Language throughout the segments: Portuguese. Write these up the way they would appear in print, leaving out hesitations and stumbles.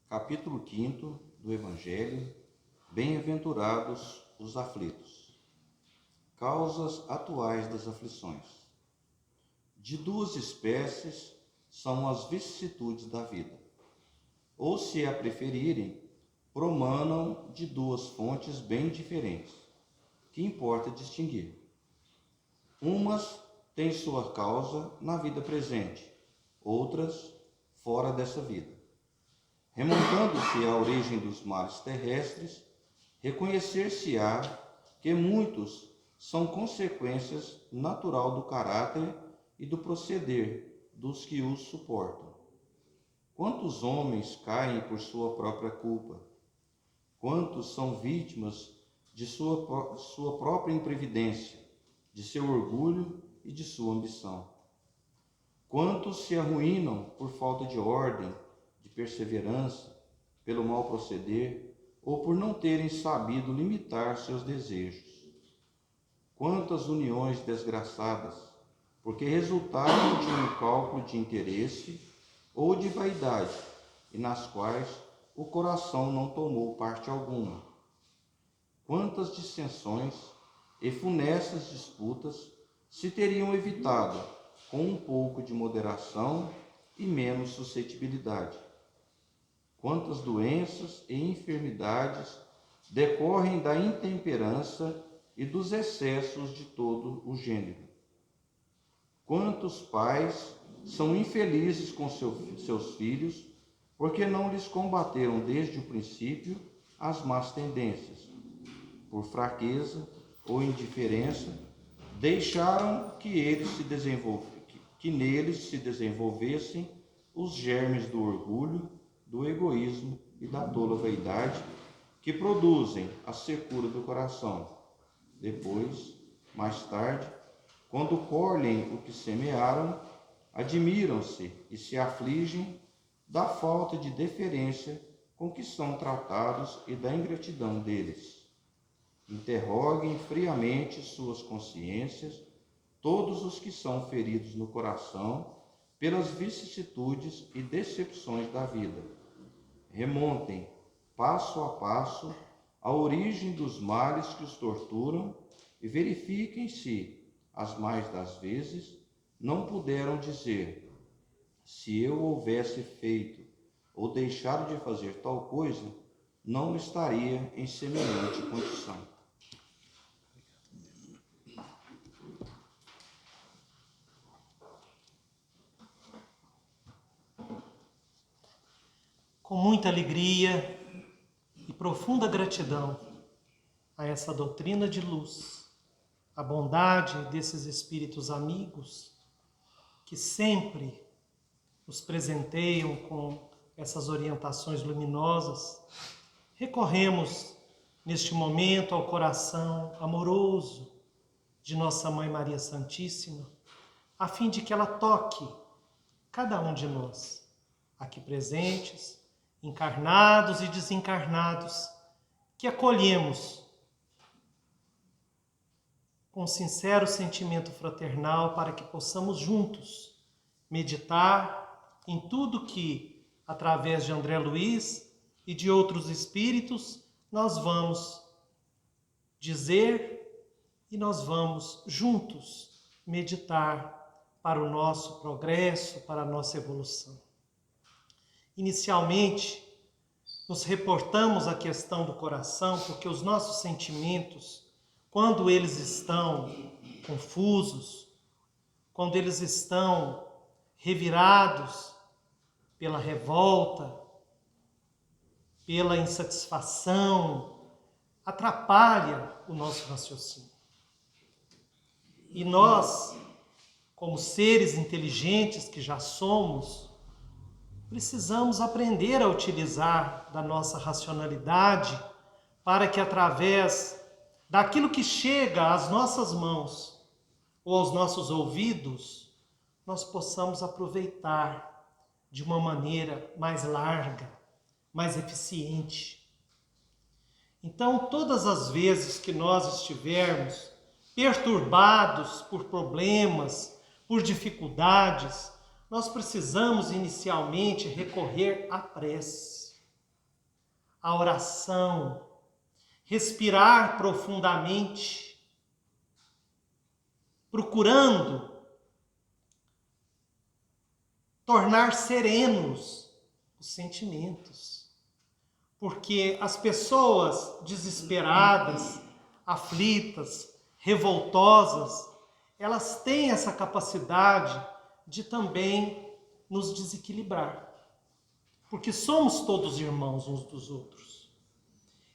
Capítulo 5 do Evangelho. Bem-aventurados os aflitos. Causas atuais das aflições. De duas espécies são as vicissitudes da vida. Ou, se a preferirem, promanam de duas fontes bem diferentes, que importa distinguir. Umas têm sua causa na vida presente, outras fora dessa vida. Remontando-se à origem dos males terrestres, reconhecer-se-á que muitos são consequências natural do caráter e do proceder dos que os suportam. Quantos homens caem por sua própria culpa? Quantos são vítimas de sua própria imprevidência, de seu orgulho e de sua ambição? Quantos se arruinam por falta de ordem, de perseverança, pelo mau proceder ou por não terem sabido limitar seus desejos? Quantas uniões desgraçadas, porque resultaram de um cálculo de interesse ou de vaidade, e nas quais o coração não tomou parte alguma. Quantas dissensões e funestas disputas se teriam evitado com um pouco de moderação e menos suscetibilidade. Quantas doenças e enfermidades decorrem da intemperança e dos excessos de todo o gênero. Quantos pais são infelizes com seus filhos, porque não lhes combateram desde o princípio as más tendências. Por fraqueza ou indiferença, deixaram que neles se desenvolvessem os germes do orgulho, do egoísmo e da tola vaidade, que produzem a secura do coração. Depois, mais tarde, quando colhem o que semearam, admiram-se e se afligem da falta de deferência com que são tratados e da ingratidão deles. Interroguem friamente suas consciências todos os que são feridos no coração pelas vicissitudes e decepções da vida. Remontem, passo a passo, a origem dos males que os torturam e verifiquem se, as mais das vezes, não puderam dizer: se eu houvesse feito ou deixado de fazer tal coisa, não estaria em semelhante condição. Com muita alegria e profunda gratidão a essa doutrina de luz, a bondade desses espíritos amigos que sempre nos presenteiam com essas orientações luminosas, recorremos neste momento ao coração amoroso de Nossa Mãe Maria Santíssima, a fim de que ela toque cada um de nós, aqui presentes, encarnados e desencarnados, que acolhemos com sincero sentimento fraternal para que possamos juntos meditar em tudo que, através de André Luiz e de outros espíritos, nós vamos dizer e nós vamos juntos meditar para o nosso progresso, para a nossa evolução. Inicialmente, nos reportamos à questão do coração, porque os nossos sentimentos, quando eles estão confusos, quando eles estão revirados pela revolta, pela insatisfação, atrapalha o nosso raciocínio. E nós, como seres inteligentes que já somos, precisamos aprender a utilizar da nossa racionalidade para que, através daquilo que chega às nossas mãos ou aos nossos ouvidos, nós possamos aproveitar de uma maneira mais larga, mais eficiente. Então, todas as vezes que nós estivermos perturbados por problemas, por dificuldades, nós precisamos inicialmente recorrer à prece. a oração, respirar profundamente, procurando tornar serenos os sentimentos. Porque as pessoas desesperadas, aflitas, revoltosas, elas têm essa capacidade de também nos desequilibrar. Porque somos todos irmãos uns dos outros.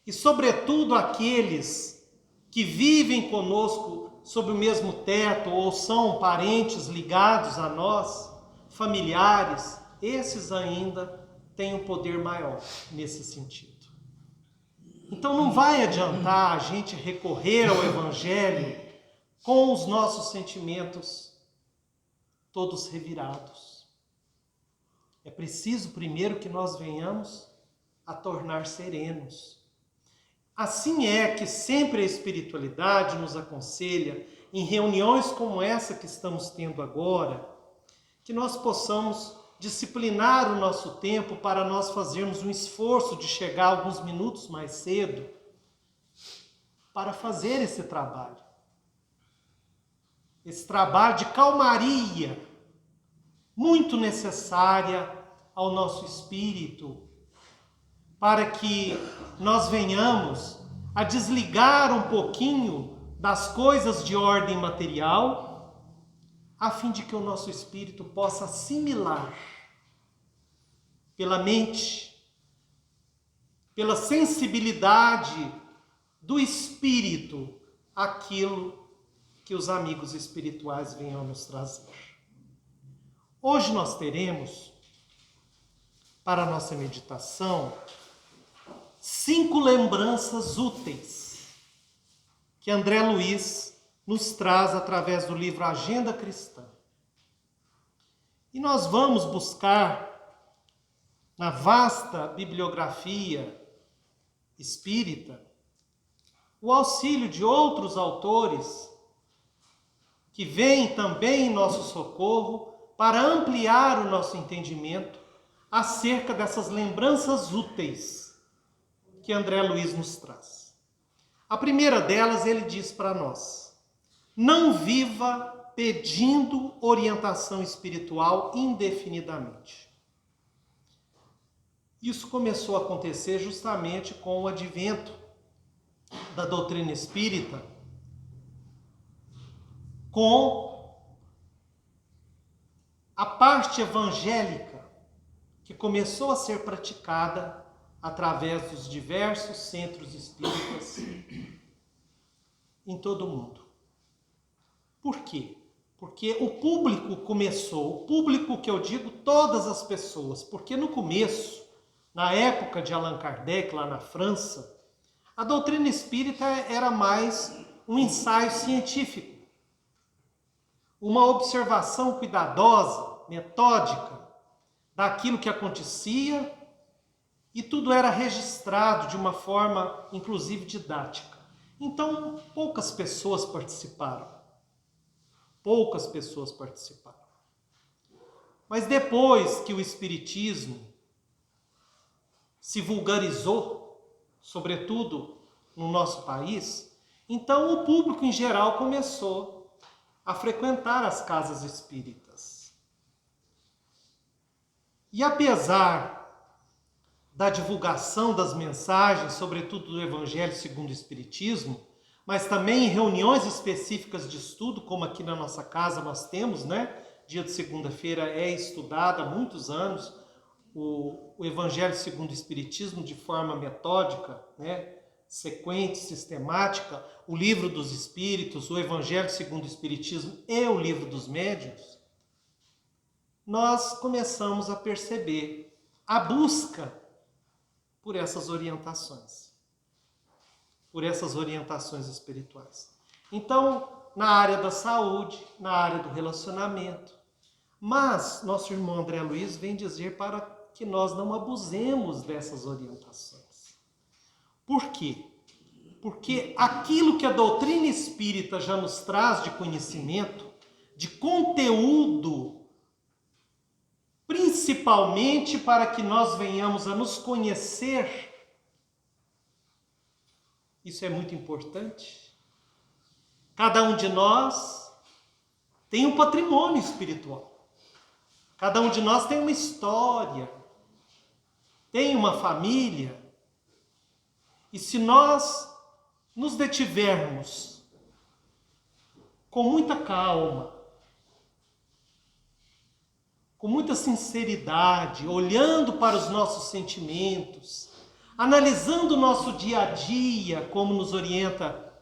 E, sobretudo, aqueles que vivem conosco sob o mesmo teto ou são parentes ligados a nós, familiares, esses ainda têm um poder maior nesse sentido. Então não vai adiantar a gente recorrer ao Evangelho com os nossos sentimentos todos revirados. É preciso primeiro que nós venhamos a tornar serenos. Assim é que sempre a espiritualidade nos aconselha, em reuniões como essa que estamos tendo agora, que nós possamos disciplinar o nosso tempo para nós fazermos um esforço de chegar alguns minutos mais cedo para fazer esse trabalho. Esse trabalho de calmaria, muito necessária ao nosso espírito, para que nós venhamos a desligar um pouquinho das coisas de ordem material, a fim de que o nosso espírito possa assimilar pela mente, pela sensibilidade do espírito, aquilo que os amigos espirituais venham nos trazer. Hoje nós teremos, para a nossa meditação, 5 lembranças úteis que André Luiz nos traz através do livro Agenda Cristã. E nós vamos buscar, na vasta bibliografia espírita, o auxílio de outros autores que vêm também em nosso socorro para ampliar o nosso entendimento acerca dessas lembranças úteis que André Luiz nos traz. A primeira delas, ele diz para nós: não viva pedindo orientação espiritual indefinidamente. Isso começou a acontecer justamente com o advento da doutrina espírita, com a parte evangélica que começou a ser praticada através dos diversos centros espíritas em todo o mundo. Por quê? Porque o público começou, o público que eu digo, todas as pessoas, porque no começo, na época de Allan Kardec, lá na França, a doutrina espírita era mais um ensaio científico, uma observação cuidadosa, metódica, daquilo que acontecia, e tudo era registrado de uma forma, inclusive, didática. Então, poucas pessoas participaram. Poucas pessoas participaram. Mas depois que o Espiritismo se vulgarizou, sobretudo no nosso país, então o público em geral começou a frequentar as casas espíritas. E apesar da divulgação das mensagens, sobretudo do Evangelho segundo o Espiritismo, mas também em reuniões específicas de estudo, como aqui na nossa casa nós temos, né? Dia de segunda-feira é estudado há muitos anos o Evangelho segundo o Espiritismo de forma metódica, né? Sequente, sistemática, o Livro dos Espíritos, o Evangelho segundo o Espiritismo e o Livro dos Médiuns. Nós começamos a perceber a busca por essas orientações espirituais. Então, na área da saúde, na área do relacionamento. Mas nosso irmão André Luiz vem dizer para que nós não abusemos dessas orientações. Por quê? Porque aquilo que a doutrina espírita já nos traz de conhecimento, de conteúdo, principalmente para que nós venhamos a nos conhecer Isso é muito importante. Cada um de nós tem um patrimônio espiritual. Cada um de nós tem uma história, tem uma família. E se nós nos detivermos com muita calma, com muita sinceridade, olhando para os nossos sentimentos, analisando o nosso dia a dia, como nos orienta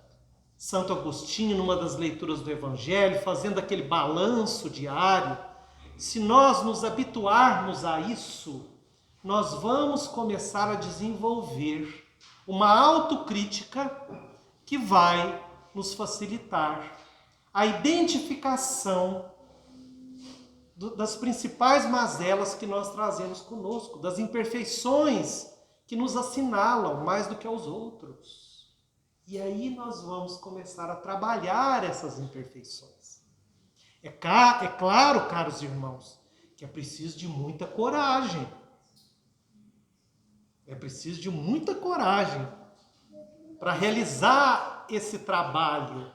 Santo Agostinho numa das leituras do Evangelho, fazendo aquele balanço diário, se nós nos habituarmos a isso, nós vamos começar a desenvolver uma autocrítica que vai nos facilitar a identificação das principais mazelas que nós trazemos conosco, das imperfeições que nos assinalam mais do que aos outros. E aí nós vamos começar a trabalhar essas imperfeições. É claro, caros irmãos, que é preciso de muita coragem. É preciso de muita coragem para realizar esse trabalho.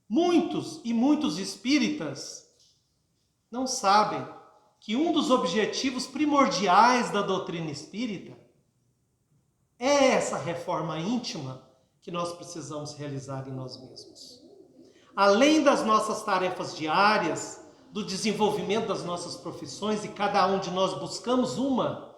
Muitos e muitos espíritas não sabem que um dos objetivos primordiais da doutrina espírita é essa reforma íntima que nós precisamos realizar em nós mesmos. Além das nossas tarefas diárias, do desenvolvimento das nossas profissões, e cada um de nós buscamos uma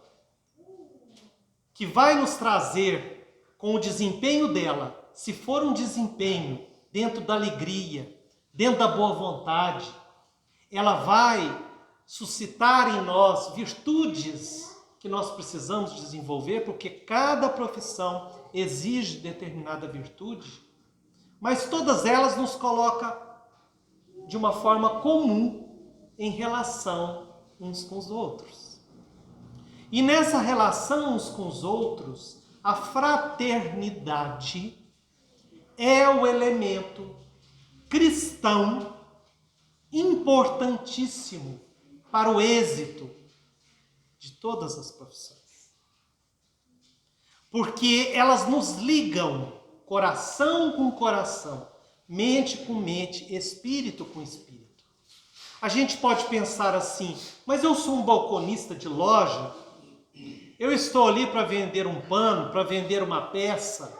que vai nos trazer, com o desempenho dela, se for um desempenho dentro da alegria, dentro da boa vontade, ela vai suscitar em nós virtudes que nós precisamos desenvolver, porque cada profissão exige determinada virtude, mas todas elas nos colocam de uma forma comum em relação uns com os outros. E nessa relação uns com os outros, a fraternidade é o elemento cristão importantíssimo para o êxito de todas as profissões. Porque elas nos ligam coração com coração, mente com mente, espírito com espírito. A gente pode pensar assim, mas eu sou um balconista de loja, eu estou ali para vender um pano, para vender uma peça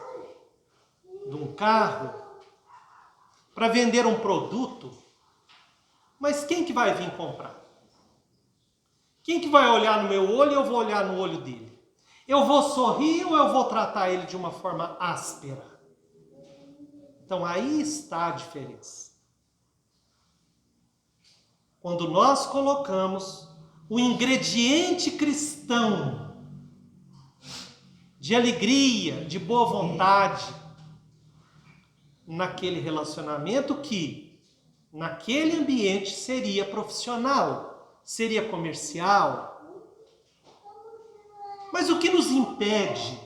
de um carro, para vender um produto, mas quem que vai vir comprar? Quem que vai olhar no meu olho e eu vou olhar no olho dele? Eu vou sorrir ou eu vou tratar ele de uma forma áspera? Então aí está a diferença. Quando nós colocamos o ingrediente cristão de alegria, de boa vontade, naquele relacionamento que, naquele ambiente, seria profissional, seria comercial. Mas o que nos impede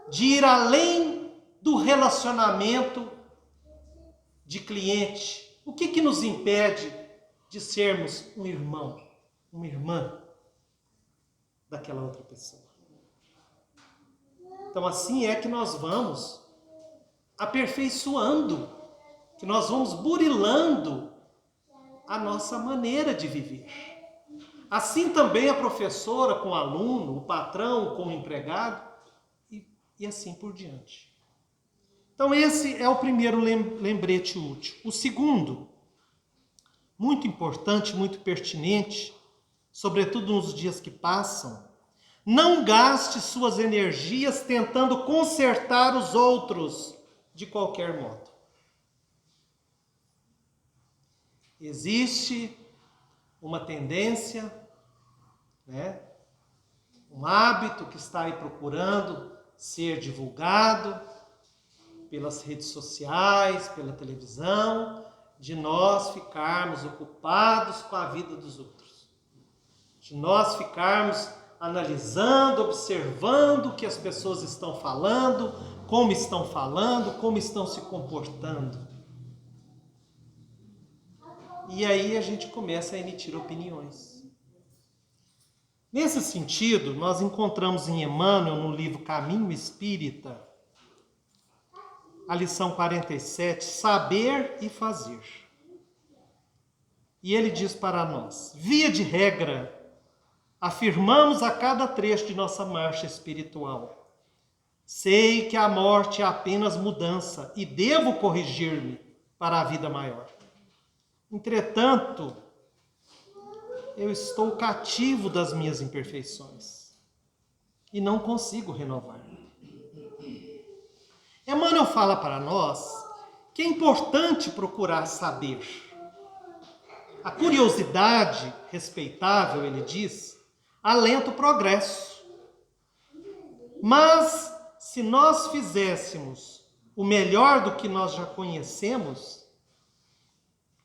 de ir além do relacionamento de cliente? O que nos impede de sermos um irmão, uma irmã daquela outra pessoa? Então assim é que nós vamos aperfeiçoando, que nós vamos burilando a nossa maneira de viver. Assim também a professora com o aluno, o patrão com o empregado, e assim por diante. Então esse é o primeiro lembrete útil. O segundo, muito importante, muito pertinente, sobretudo nos dias que passam, não gaste suas energias tentando consertar os outros de qualquer modo. Existe uma tendência, um hábito que está aí procurando ser divulgado pelas redes sociais, pela televisão, de nós ficarmos ocupados com a vida dos outros. De nós ficarmos analisando, observando o que as pessoas estão falando, como estão se comportando. E aí a gente começa a emitir opiniões. Nesse sentido, nós encontramos em Emmanuel, no livro Caminho Espírita, a lição 47, saber e fazer. E ele diz para nós, via de regra, afirmamos a cada trecho de nossa marcha espiritual: sei que a morte é apenas mudança e devo corrigir-me para a vida maior. Entretanto, eu estou cativo das minhas imperfeições e não consigo renovar. Emmanuel fala para nós que é importante procurar saber. A curiosidade respeitável, ele diz, alenta o progresso. Mas, se nós fizéssemos o melhor do que nós já conhecemos,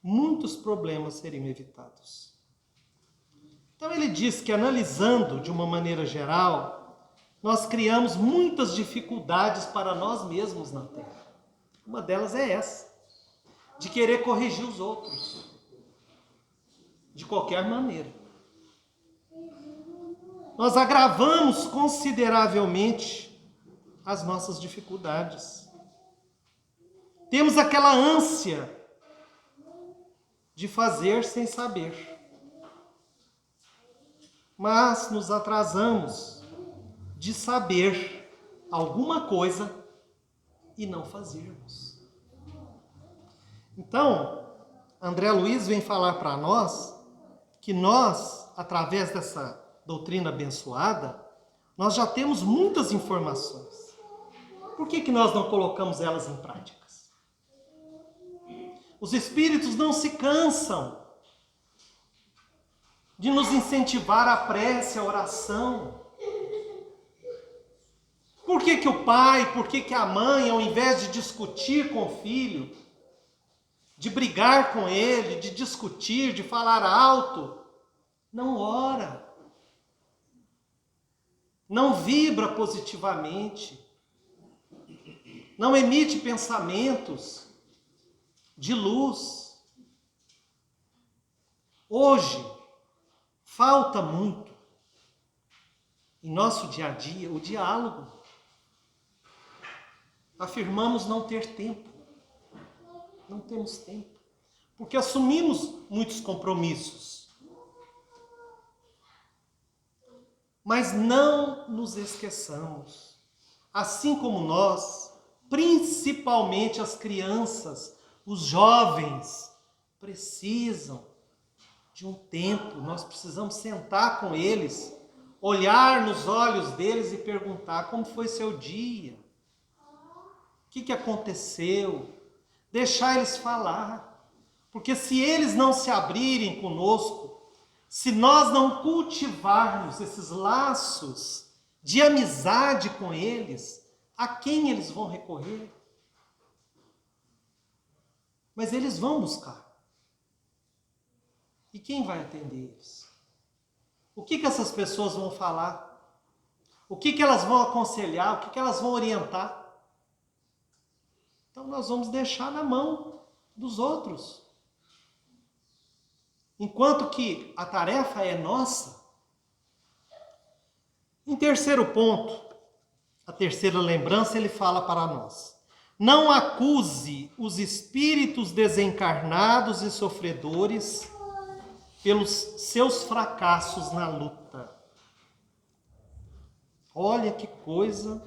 muitos problemas seriam evitados. Então ele diz que, analisando de uma maneira geral, nós criamos muitas dificuldades para nós mesmos na Terra. Uma delas é essa, de querer corrigir os outros, de qualquer maneira. Nós agravamos consideravelmente as nossas dificuldades. Temos aquela ânsia de fazer sem saber. Mas nos atrasamos de saber alguma coisa e não fazermos. Então, André Luiz vem falar para nós que nós, através dessa doutrina abençoada, nós já temos muitas informações. Por que nós não colocamos elas em práticas? Os espíritos não se cansam de nos incentivar a prece, a oração. Por que o pai, por que a mãe, ao invés de discutir com o filho, de brigar com ele, de discutir, de falar alto, não ora, não vibra positivamente, não emite pensamentos de luz? Hoje, falta muito em nosso dia a dia o diálogo. Afirmamos não ter tempo. Não temos tempo. Porque assumimos muitos compromissos. Mas não nos esqueçamos. Assim como nós, principalmente as crianças, os jovens, precisam de um tempo. Nós precisamos sentar com eles, olhar nos olhos deles e perguntar: como foi seu dia? O que aconteceu? Deixar eles falar. Porque se eles não se abrirem conosco, se nós não cultivarmos esses laços de amizade com eles, a quem eles vão recorrer? Mas eles vão buscar. E quem vai atender eles? O que essas pessoas vão falar? O que elas vão aconselhar? O que elas vão orientar? Então nós vamos deixar na mão dos outros. Enquanto que a tarefa é nossa. Em terceiro ponto, a terceira lembrança, ele fala para nós: não acuse os espíritos desencarnados e sofredores pelos seus fracassos na luta. Olha que coisa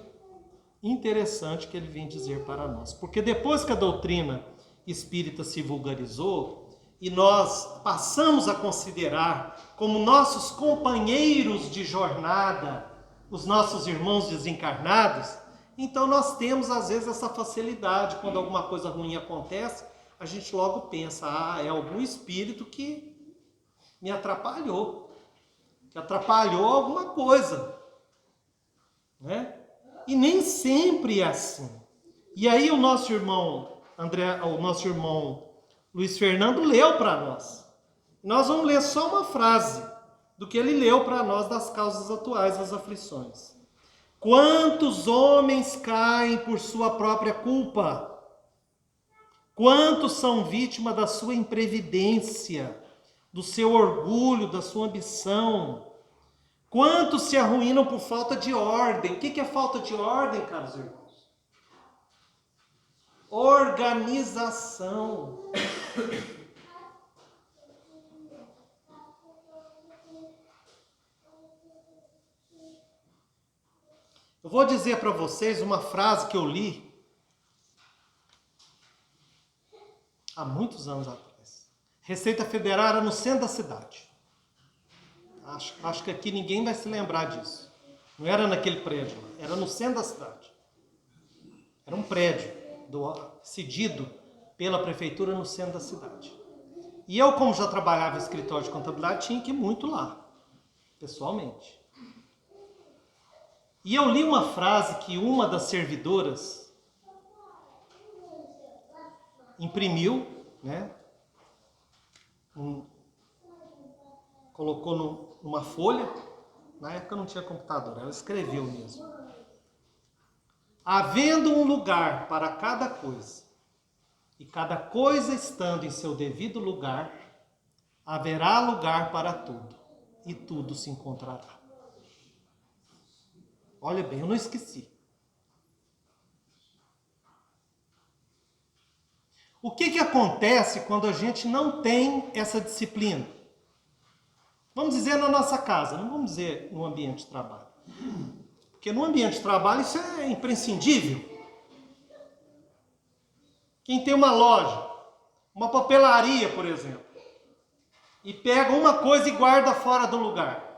interessante que ele vem dizer para nós. Porque depois que a doutrina espírita se vulgarizou e nós passamos a considerar como nossos companheiros de jornada os nossos irmãos desencarnados, então nós temos às vezes essa facilidade. Quando alguma coisa ruim acontece, a gente logo pensa: é algum espírito que me atrapalhou, que atrapalhou alguma coisa, né? E nem sempre é assim. E aí o nosso irmão Luiz Fernando leu para nós. Nós vamos ler só uma frase do que ele leu para nós das causas atuais das aflições. Quantos homens caem por sua própria culpa? Quantos são vítimas da sua imprevidência, do seu orgulho, da sua ambição? Quantos se arruinam por falta de ordem? O que é falta de ordem, caros irmãos? Organização. Eu vou dizer para vocês uma frase que eu li há muitos anos atrás. Receita Federal era no centro da cidade. Acho que aqui ninguém vai se lembrar disso. Não era naquele prédio, era no centro da cidade. Era um prédio cedido pela prefeitura no centro da cidade. E eu, como já trabalhava em escritório de contabilidade, tinha que ir muito lá, pessoalmente. E eu li uma frase que uma das servidoras imprimiu, né? Colocou numa folha. Na época não tinha computador, ela escreveu mesmo. Havendo um lugar para cada coisa, e cada coisa estando em seu devido lugar, haverá lugar para tudo, e tudo se encontrará. Olha bem, eu não esqueci. O que acontece quando a gente não tem essa disciplina? Vamos dizer na nossa casa, não vamos dizer no ambiente de trabalho. Porque no ambiente de trabalho isso é imprescindível. Quem tem uma loja, uma papelaria, por exemplo, e pega uma coisa e guarda fora do lugar,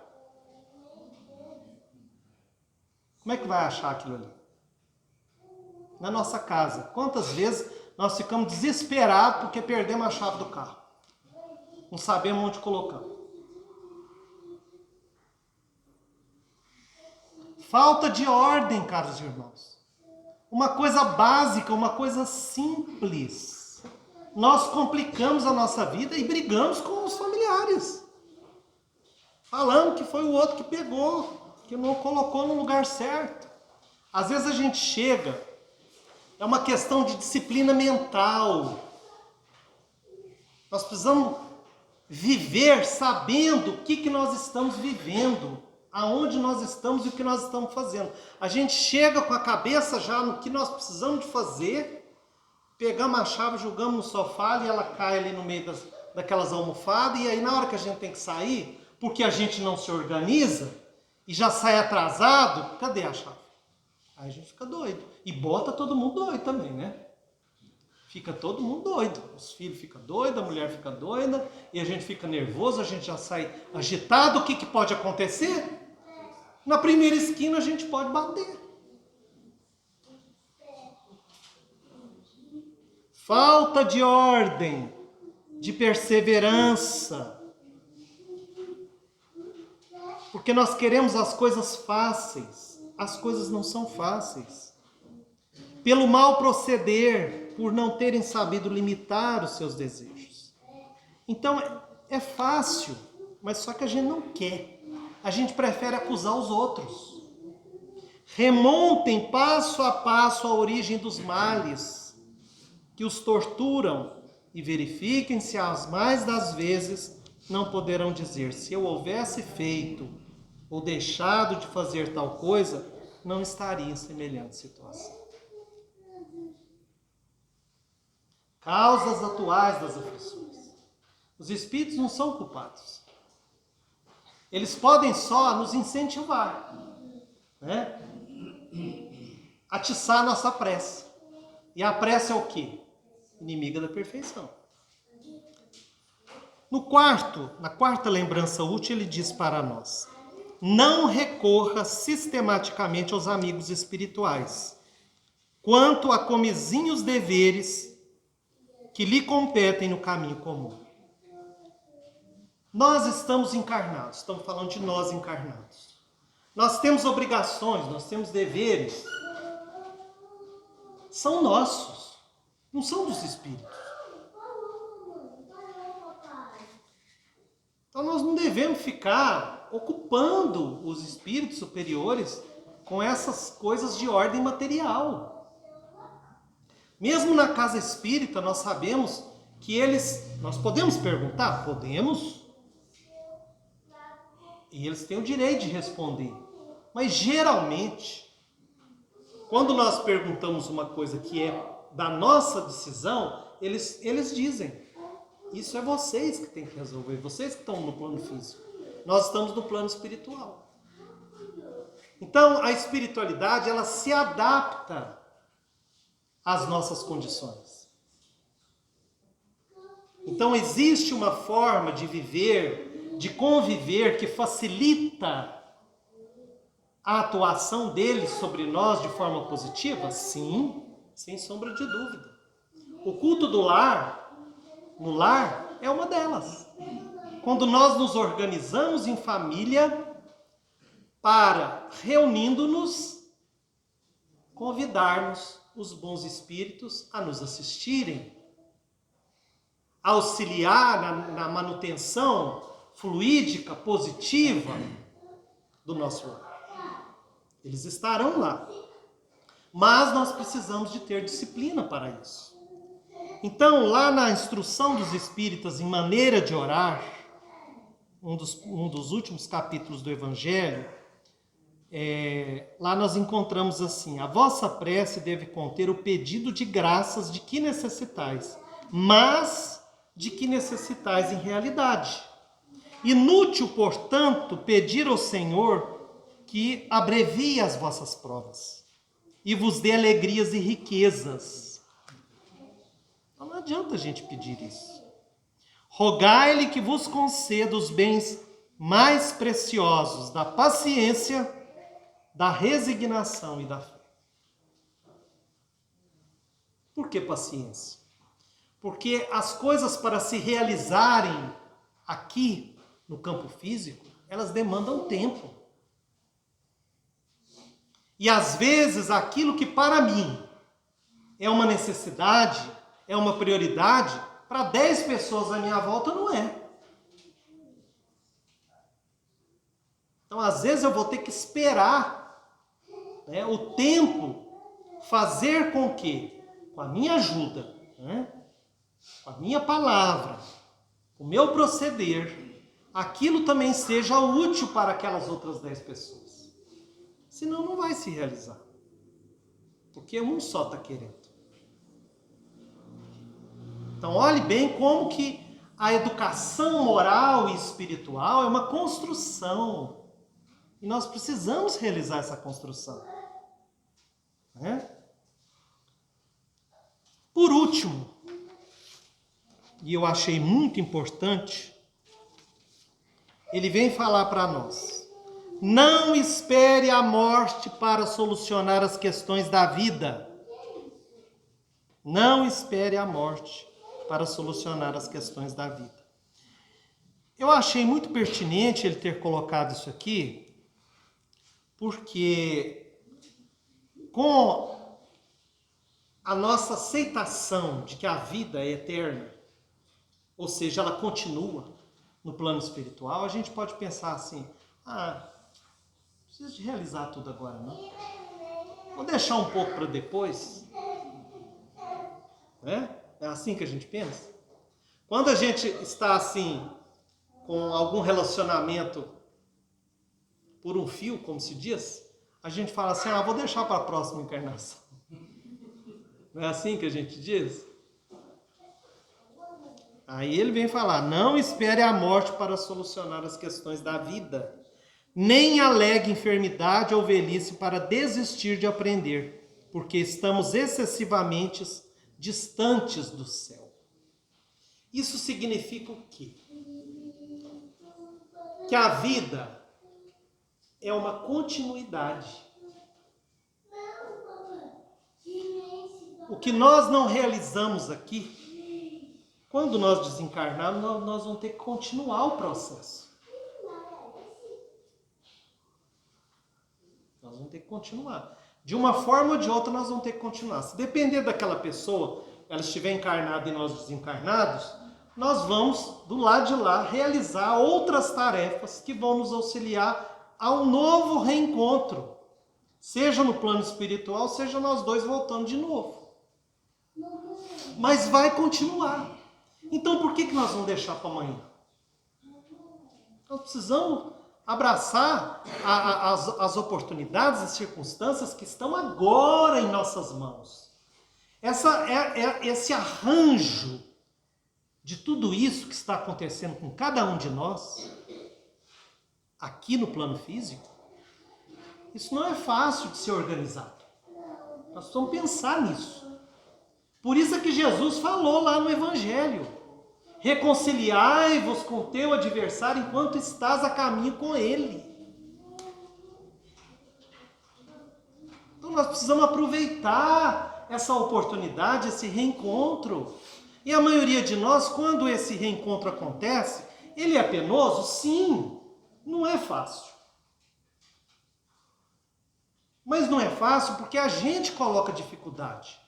como é que vai achar aquilo ali? Na nossa casa, quantas vezes nós ficamos desesperados porque perdemos a chave do carro? Não sabemos onde colocar. Falta de ordem, caros irmãos. Uma coisa básica, uma coisa simples. Nós complicamos a nossa vida e brigamos com os familiares. Falando que foi o outro que pegou, que não colocou no lugar certo. Às vezes a gente chega, é uma questão de disciplina mental. Nós precisamos viver sabendo o que nós estamos vivendo, aonde nós estamos e o que nós estamos fazendo. A gente chega com a cabeça já no que nós precisamos de fazer, pegamos a chave, jogamos no sofá e ela cai ali no meio daquelas almofadas, e aí na hora que a gente tem que sair, porque a gente não se organiza, e já sai atrasado, cadê a chave? Aí a gente fica doido. E bota todo mundo doido também, né? Fica todo mundo doido. Os filhos ficam doidos, a mulher fica doida, e a gente fica nervoso, a gente já sai agitado. O que pode acontecer? Na primeira esquina a gente pode bater. Falta de ordem, de perseverança. Porque nós queremos as coisas fáceis. As coisas não são fáceis. Pelo mal proceder, por não terem sabido limitar os seus desejos. Então é fácil, mas só que a gente não quer. A gente prefere acusar os outros. Remontem passo a passo a origem dos males que os torturam e verifiquem se as mais das vezes não poderão dizer: se eu houvesse feito ou deixado de fazer tal coisa, não estaria em semelhante situação. Causas atuais das aflições. Os espíritos não são culpados. Eles podem só nos incentivar, né? Atiçar a nossa pressa. E a pressa é o quê? Inimiga da perfeição. Na quarta lembrança útil, ele diz para nós: não recorra sistematicamente aos amigos espirituais, quanto a comezinhos deveres que lhe competem no caminho comum. Nós estamos encarnados, estamos falando de nós encarnados. Nós temos obrigações, nós temos deveres. São nossos, não são dos espíritos. Então nós não devemos ficar ocupando os espíritos superiores com essas coisas de ordem material. Mesmo na casa espírita, nós sabemos que nós podemos perguntar? Podemos. E eles têm o direito de responder. Mas geralmente, quando nós perguntamos uma coisa que é da nossa decisão, eles dizem: isso é vocês que têm que resolver, vocês que estão no plano físico. Nós estamos no plano espiritual. Então, a espiritualidade, ela se adapta às nossas condições. Então, existe uma forma de viver, de conviver, que facilita a atuação deles sobre nós de forma positiva? Sim, sem sombra de dúvida. O culto do lar, no lar, é uma delas. Quando nós nos organizamos em família para, reunindo-nos, convidarmos os bons espíritos a nos assistirem, auxiliar na manutenção fluídica, positiva do nosso lar. Eles estarão lá. Mas nós precisamos de ter disciplina para isso. Então, lá na instrução dos espíritas em maneira de orar, um dos últimos capítulos do Evangelho, lá nós encontramos assim: a vossa prece deve conter o pedido de graças de que necessitais, mas de que necessitais em realidade. Inútil, portanto, pedir ao Senhor que abrevie as vossas provas e vos dê alegrias e riquezas. Então, não adianta a gente pedir isso. Rogai-lhe que vos conceda os bens mais preciosos da paciência, da resignação e da fé. Por que paciência? Porque as coisas, para se realizarem aqui no campo físico, elas demandam tempo. E às vezes aquilo que para mim é uma necessidade, é uma prioridade, para 10 pessoas à minha volta não é. Então às vezes eu vou ter que esperar, né, o tempo fazer com que, com a minha ajuda, né, com a minha palavra, o meu proceder, aquilo também seja útil para aquelas outras 10 pessoas. Senão não vai se realizar. Porque um só está querendo. Então olhe bem como que a educação moral e espiritual é uma construção. E nós precisamos realizar essa construção. Né? Por último, e eu achei muito importante, ele vem falar para nós: não espere a morte para solucionar as questões da vida. Não espere a morte para solucionar as questões da vida. Eu achei muito pertinente ele ter colocado isso aqui, porque com a nossa aceitação de que a vida é eterna, ou seja, ela continua no plano espiritual, a gente pode pensar assim: não preciso de realizar tudo agora, não. Vou deixar um pouco para depois. É assim que a gente pensa? Quando a gente está assim, com algum relacionamento por um fio, como se diz, a gente fala assim: vou deixar para a próxima encarnação. Não é assim que a gente diz? Aí ele vem falar: não espere a morte para solucionar as questões da vida, nem alegue enfermidade ou velhice para desistir de aprender, porque estamos excessivamente distantes do céu. Isso significa o quê? Que a vida é uma continuidade. O que nós não realizamos aqui, quando nós desencarnarmos, nós vamos ter que continuar o processo. Nós vamos ter que continuar. De uma forma ou de outra, nós vamos ter que continuar. Se depender daquela pessoa, ela estiver encarnada e nós desencarnados, nós vamos, do lado de lá, realizar outras tarefas que vão nos auxiliar a um novo reencontro. Seja no plano espiritual, seja nós dois voltando de novo. Mas vai continuar. Então por que nós vamos deixar para amanhã? Nós precisamos abraçar as oportunidades e circunstâncias que estão agora em nossas mãos. Esse arranjo de tudo isso que está acontecendo com cada um de nós, aqui no plano físico, isso não é fácil de ser organizado. Nós precisamos pensar nisso. Por isso é que Jesus falou lá no Evangelho: reconciliai-vos com o teu adversário enquanto estás a caminho com ele. Então nós precisamos aproveitar essa oportunidade, esse reencontro. E a maioria de nós, quando esse reencontro acontece, ele é penoso? Sim, não é fácil. Mas não é fácil porque a gente coloca dificuldade.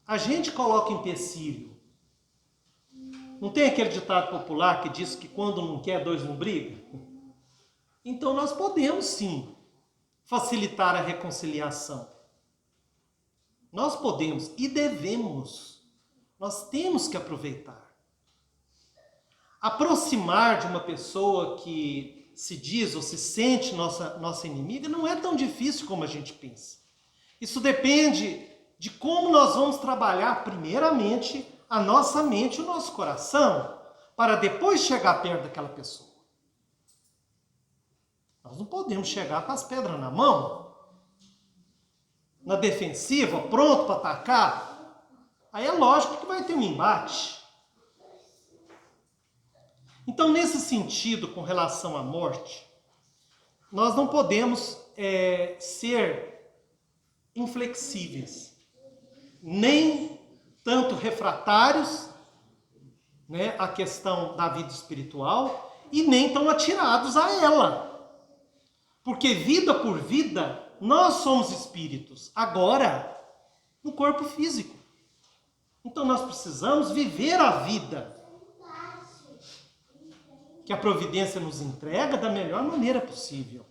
A gente coloca empecilho. Não tem aquele ditado popular que diz que quando não quer, dois não brigam? Então nós podemos sim facilitar a reconciliação. Nós podemos e devemos. Nós temos que aproveitar. Aproximar de uma pessoa que se diz ou se sente nossa inimiga não é tão difícil como a gente pensa. Isso depende de como nós vamos trabalhar primeiramente a nossa mente e o nosso coração, para depois chegar perto daquela pessoa. Nós não podemos chegar com as pedras na mão, na defensiva, pronto para atacar. Aí é lógico que vai ter um embate. Então, nesse sentido, com relação à morte, nós não podemos ser inflexíveis, nem tanto refratários, né, à questão da vida espiritual, e nem tão atirados a ela. Porque vida por vida, nós somos espíritos, agora, no corpo físico. Então nós precisamos viver a vida que a providência nos entrega da melhor maneira possível.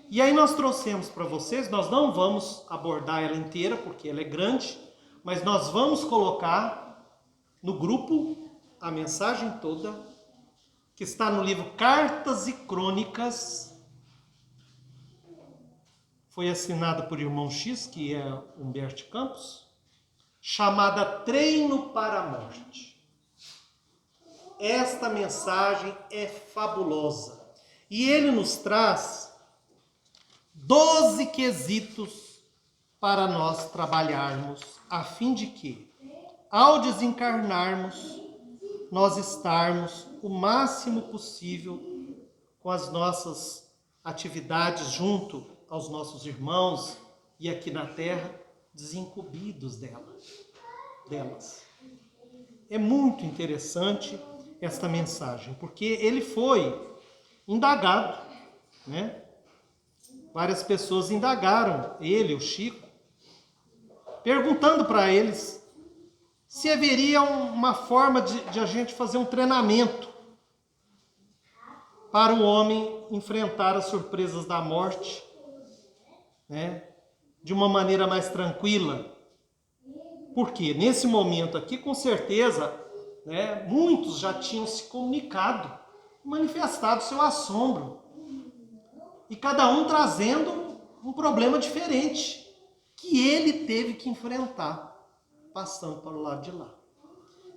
E aí nós trouxemos para vocês, nós não vamos abordar ela inteira, porque ela é grande, mas nós vamos colocar no grupo a mensagem toda, que está no livro Cartas e Crônicas. Foi assinada por irmão X, que é Humberto Campos, chamada Treino para a Morte. Esta mensagem é fabulosa. E ele nos traz 12 quesitos para nós trabalharmos, a fim de que, ao desencarnarmos, nós estarmos o máximo possível com as nossas atividades junto aos nossos irmãos e aqui na Terra, desincumbidos delas. É muito interessante esta mensagem, porque ele foi indagado, né? Várias pessoas indagaram ele, o Chico, perguntando para eles se haveria uma forma de a gente fazer um treinamento para o homem enfrentar as surpresas da morte, né, de uma maneira mais tranquila. Porque nesse momento aqui, com certeza, né, muitos já tinham se comunicado, manifestado seu assombro. E cada um trazendo um problema diferente, que ele teve que enfrentar, passando para o lado de lá.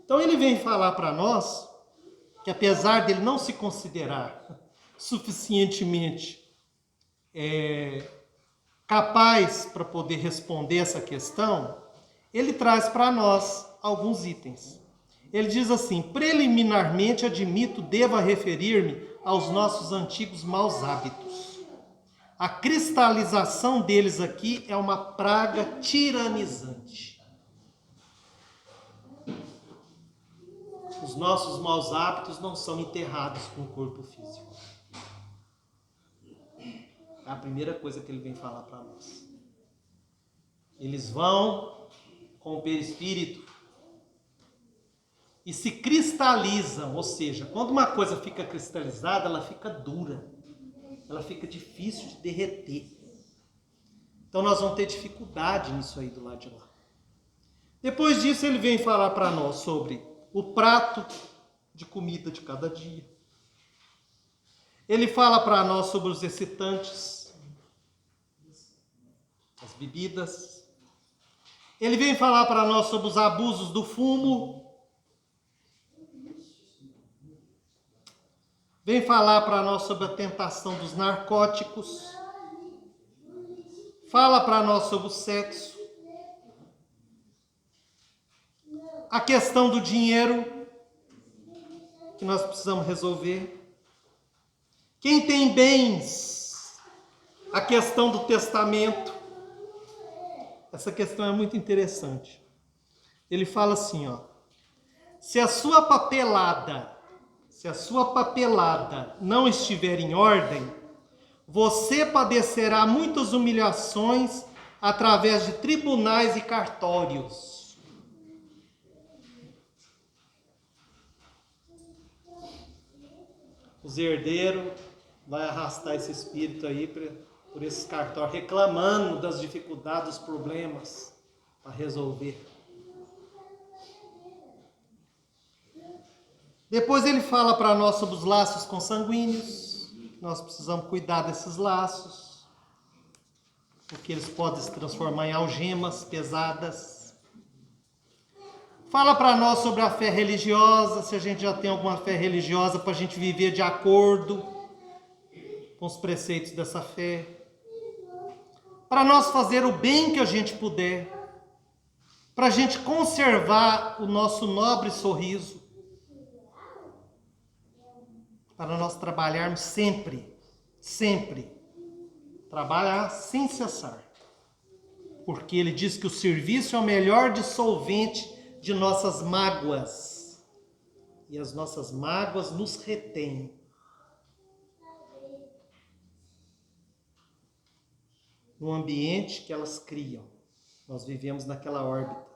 Então ele vem falar para nós que, apesar dele não se considerar suficientemente capaz para poder responder essa questão, ele traz para nós alguns itens. Ele diz assim: preliminarmente admito, deva referir-me aos nossos antigos maus hábitos. A cristalização deles aqui é uma praga tiranizante. Os nossos maus hábitos não são enterrados com o corpo físico. É a primeira coisa que ele vem falar para nós. Eles vão com o perispírito e se cristalizam, ou seja, quando uma coisa fica cristalizada, ela fica dura, ela fica difícil de derreter. Então nós vamos ter dificuldade nisso aí do lado de lá. Depois disso ele vem falar para nós sobre o prato de comida de cada dia. Ele fala para nós sobre os excitantes, as bebidas. Ele vem falar para nós sobre os abusos do fumo. Vem falar para nós sobre a tentação dos narcóticos. Fala para nós sobre o sexo. A questão do dinheiro, que nós precisamos resolver. Quem tem bens, a questão do testamento. Essa questão é muito interessante. Ele fala assim, ó: se a sua papelada não estiver em ordem, você padecerá muitas humilhações através de tribunais e cartórios. Os herdeiros vai arrastar esse espírito aí por esses cartórios, reclamando das dificuldades, dos problemas para resolver. Depois ele fala para nós sobre os laços consanguíneos. Nós precisamos cuidar desses laços, porque eles podem se transformar em algemas pesadas. Fala para nós sobre a fé religiosa, se a gente já tem alguma fé religiosa, para a gente viver de acordo com os preceitos dessa fé. Para nós fazer o bem que a gente puder, para a gente conservar o nosso nobre sorriso, para nós trabalharmos sempre, trabalhar sem cessar. Porque ele diz que o serviço é o melhor dissolvente de nossas mágoas. E as nossas mágoas nos retêm. No ambiente que elas criam. Nós vivemos naquela órbita.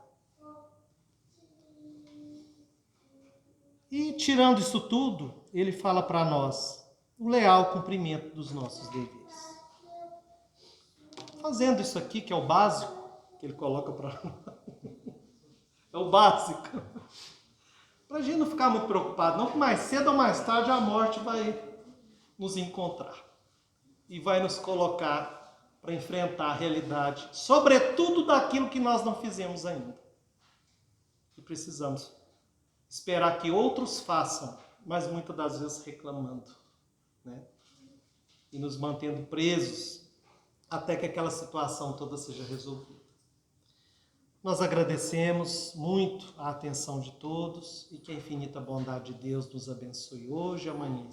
E tirando isso tudo, ele fala para nós o leal cumprimento dos nossos deveres. Fazendo isso aqui, que é o básico, que ele coloca para nós. É o básico. Para a gente não ficar muito preocupado, não, que mais cedo ou mais tarde a morte vai nos encontrar. E vai nos colocar para enfrentar a realidade, sobretudo daquilo que nós não fizemos ainda. E precisamos esperar que outros façam, mas muitas das vezes reclamando, né? E nos mantendo presos até que aquela situação toda seja resolvida. Nós agradecemos muito a atenção de todos e que a infinita bondade de Deus nos abençoe hoje e amanhã.